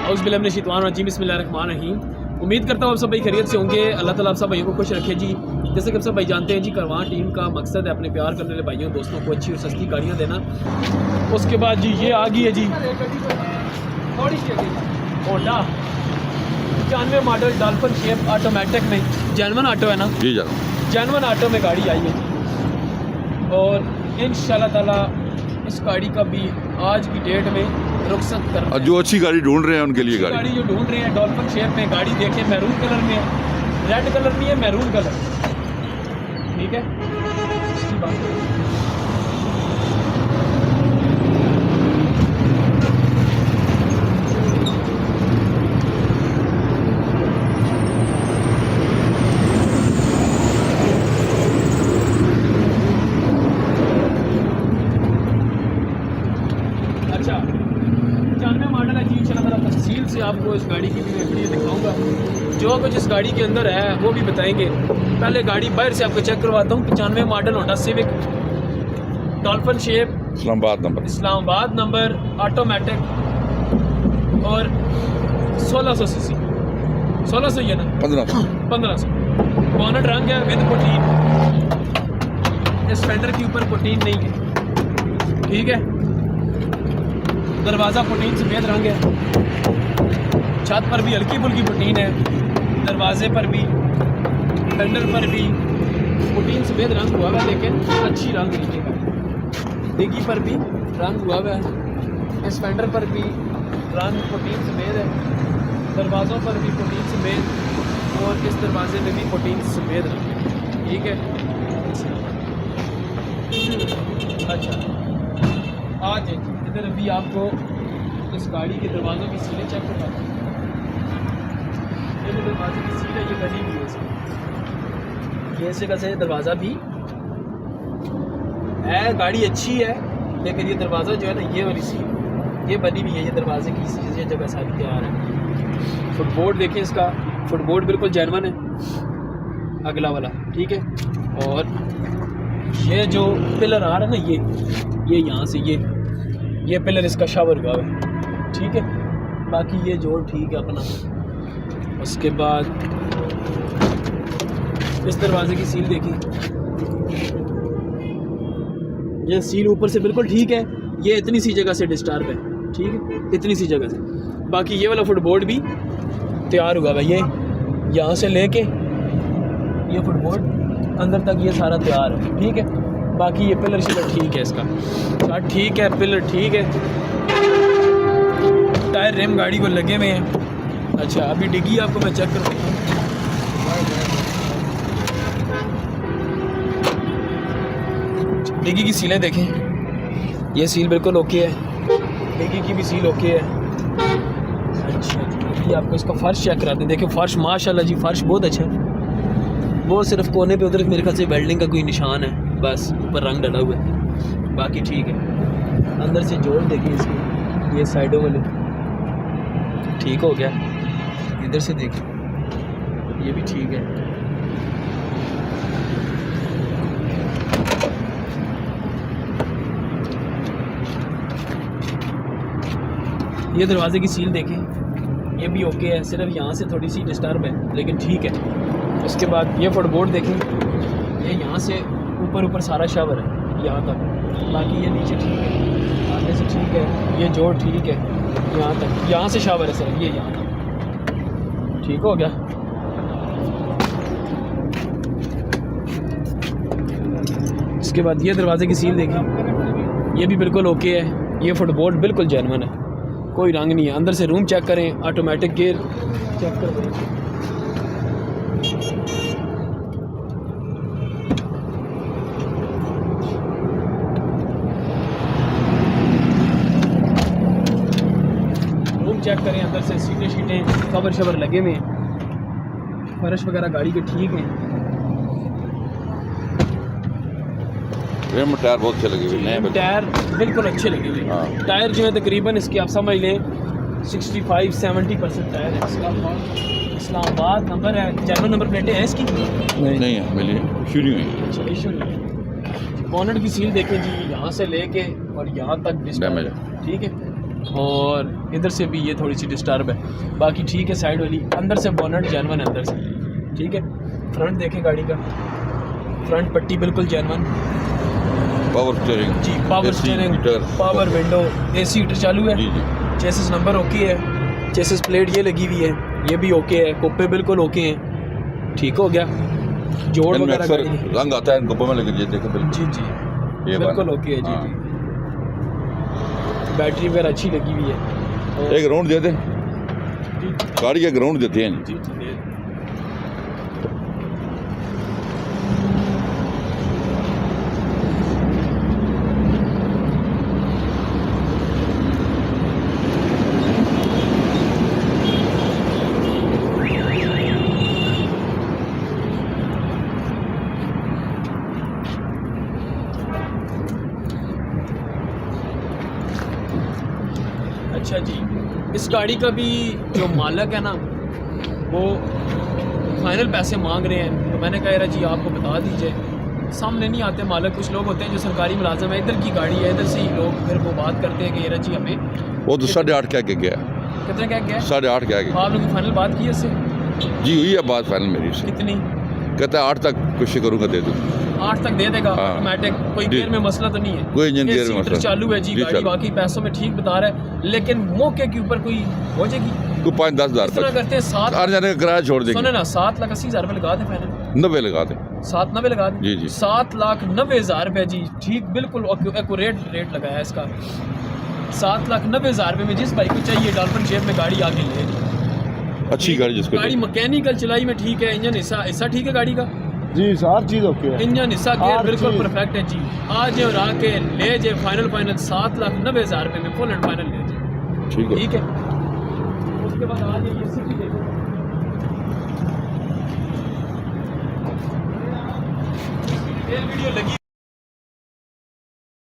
औज़ुबिल्लाहिमिनश्शैतानिर्रजीम बिस्मिल्लाहिर्रहमानिर्रहीम। उम्मीद करता हूँ आप सब भाई खैरियत से होंगे। अल्लाह ताला आप सब भाइयों को खुश रखे जी। जैसे कि आप सब भाई जानते हैं जी, कारवां टीम का मकसद है अपने प्यार करने वाले भाइयों दोस्तों को अच्छी और सस्ती गाड़ियाँ देना। उसके बाद जी ये आ गई है जी Honda 95 model dolphin shape automatic में। जेन्युइन ऑटो है ना जी, जेन्युइन ऑटो में गाड़ी आई है और इंशाल्लाह ताला इस गाड़ी का भी आज की डेट में रुखसत कर और जो अच्छी गाड़ी ढूंढ रहे हैं उनके लिए गाड़ी जो ढूंढ रहे हैं डॉल्फिन शेप में गाड़ी देखें, मैरून कलर में है, रेड कलर नहीं है, मैरून कलर। ठीक है, इसकी बात अच्छा 95 मॉडल है जी। इंशाल्लाह तफसील से आपको इस गाड़ी की भी मैं वीडियो दिखाऊंगा। जो कुछ इस गाड़ी के अंदर है वो भी बताएंगे। पहले गाड़ी बाहर से आपको चेक करवाता हूँ। 95 model Honda civic dolphin shape, Islamabad number, automatic और 1600 सीसी, 1600 ही है ना, 1500। बोनट रंग है विद पुटीन। इस फेंडर के ऊपर पुटीन नहीं है, ठीक है। दरवाज़ा पुटीन सफ़ेद रंग है, छत पर भी हल्की फुल्की पुटीन है, दरवाजे पर भी फेंडर पर भी पुटीन सफ़ेद रंग हुआ हुआ है, लेकिन अच्छी रंग नहीं है। डिग्गी पर भी रंग हुआ हुआ है, इस फेंडर पर भी रंग पुटीन सफ़ेद है, दरवाज़ों पर भी पुटीन सफ़ेद और इस दरवाजे में भी पुटीन सफ़ेद रंग है, ठीक है। अच्छा आज इधर अभी आपको इस गाड़ी के दरवाज़ों की सीलें चेक करवाता हूँ। ये दरवाजे की सील है, ये बनी हुई है इसमें, ये इस जगह से दरवाज़ा भी है। गाड़ी अच्छी है लेकिन ये दरवाज़ा जो है ना, ये वाली सील ये बनी हुई है। ये दरवाजे की ये जगह सारी तैयार है। फुटबोर्ड देखें, इसका फुटबोर्ड बिल्कुल जेन्युइन है, अगला वाला, ठीक है। और ये जो पिलर आ रहा है ना, ये यहाँ से ये पिलर इसका शावर हुआ है, ठीक है। बाकी ये जोड़ ठीक है अपना। उसके बाद इस दरवाजे की सील देखिए, ये सील ऊपर से बिल्कुल ठीक है। ये इतनी सी जगह से डिस्टर्ब है, ठीक है, इतनी सी जगह से। बाकी ये वाला फुटबोर्ड भी तैयार हुआ है, ये यहाँ से लेके ये फुटबोर्ड अंदर तक ये सारा तैयार है, ठीक है। बाकी ये पिलर शिलर ठीक है, इसका चार्ट ठीक है, पिलर ठीक है, टायर रिम गाड़ी को लगे हुए हैं। अच्छा अभी डिग्गी आपको मैं चेक करूँ। डिग्गी की सीलें देखें, ये सील बिल्कुल ओके है, डिग्गी की भी सील ओके है। अच्छा ये आपको इसका फ़र्श चेक कराते हैं। देखिए फ़र्श माशाल्लाह जी, फ़र्श बहुत अच्छा है। वो सिर्फ कोने पे उधर मेरे ख्याल से वेल्डिंग का कोई निशान है, बस ऊपर रंग डला हुआ है, बाकी ठीक है। अंदर से जोड़ देखिए इसके, ये साइडों वाले ठीक हो गया। इधर से देखिए ये भी ठीक है। ये दरवाजे की सील देखें, ये भी ओके है, सिर्फ यहाँ से थोड़ी सी डिस्टर्ब है लेकिन ठीक है। उसके बाद ये फुटबोर्ड देखें, ये यहाँ से ऊपर सारा शावर है यहाँ तक, बाकी ये नीचे ठीक है, आगे से ठीक है, ये जोड़ ठीक है, यहाँ तक, यहाँ से शावर है सर, ये यहाँ तक ठीक हो गया। इसके बाद ये दरवाजे की सील देखें, ये भी बिल्कुल ओके है, ये फुटबोर्ड बिल्कुल जेन्युइन है, कोई रंग नहीं है। अंदर से रूम चेक करें, ऑटोमेटिक गियर चेक करें, चेक करें। अंदर से सीटें कवर शवर लगे हुए हैं, फर्श वगैरह गाड़ी के ठीक हैं। रिम टायर बहुत अच्छे लगे हुए, नए टायर बिल्कुल अच्छे लगे हुए। टायर जो है तकरीबन इसके आप समझ लें 65-70% टायर है इसका। इस्लामाबाद नंबर है, जेन्युइन नंबर प्लेटें हैं इसकी? नहीं है, मिली इशू नहीं हुई। अच्छा इशू नहीं। बोनट की सील देखें जी, यहाँ से लेके और यहाँ तक डैमेज है, ठीक है। और इधर से भी ये थोड़ी सी डिस्टर्ब है, बाकी ठीक है। साइड वाली अंदर से बोनट जेनवन है अंदर से, ठीक है। फ्रंट देखें गाड़ी का, फ्रंट पट्टी बिल्कुल जेनवन, पावर स्टीयरिंग जी, power steering, power window, AC heater चालू है जी जी। चेसिस नंबर ओके है, चेसिस प्लेट ये लगी हुई है, ये भी ओके है, कुप्पे बिल्कुल ओके हैं, ठीक हो गया। जोड़ इनमें वगैरह अक्सर गाड़ी की- रंग आता है इन कपड़ों में, लेकिन ये देखें बिल्कुल जी जी ये बिल्कुल वाला। ओके है जी हाँ। जी। बैटरी वगैरह अच्छी लगी हुई है और- एक राउंड दे दें, जी गाड़ी का ग्राउंड देते हैं जी। जी जी दे- अच्छा जी, इस गाड़ी का भी जो मालक है ना वो फाइनल पैसे मांग रहे हैं, तो मैंने कहा यार जी आपको बता दीजिए, सामने नहीं आते मालक। कुछ लोग होते हैं जो सरकारी मुलाजम है, इधर की गाड़ी है, इधर से ही लोग फिर वो बात करते हैं कि यार जी हमें वो तो 8.5 कह के गया, कितने क्या क्या है। 8.5 कह के। आप लोगों की फाइनल बात की है इससे जी हुई है बात फाइनल मेरी से, कितनी? कहता है 8 तक कोशिश करूँगा दे दूँ। 8 तक दे देगा हाँ। ऑटोमेटिक, कोई जी। गियर में मसला तो नहीं है? कोई इंजन गियर AC में हीटर मसला चालू है जी, जी, गाड़ी चालू। बाकी पैसों में ठीक बता रहा है, लेकिन मौके के ऊपर कोई हो जाएगी। कोई 5-10 हज़ार इस तरह तक करते हैं 7 आने जाने का किराया छोड़ सुने देंगे, ना 7,80,000 रुपये लगा दे फाइनल, 90 लगा दें। 7,90 लगा दे जी, जी। 7,90,000 रुपये जी, ठीक बिल्कुल एक्यूरेट रेट लगाया इसका। 7,90,000 रुपये में जिस भाई को चाहिए डॉल्फिन शेप में गाड़ी आके ले जी। अच्छी गाड़ी जिसको गाड़ी मैकेनिकल चलाई में ठीक है, इंजन हिस्सा ठीक है गाड़ी का, जी हर चीज़ ओके है। इंजन हिस्सा गियर हर बिल्कुल चीज़। परफेक्ट है जी। आज और आके ले जाए फाइनल 7,90,000 रुपये में फुल एंड फाइनल ले जाए, ठीक है। ठीक है। उसके बाद आ जाइए सिटी देखो, वीडियो लगी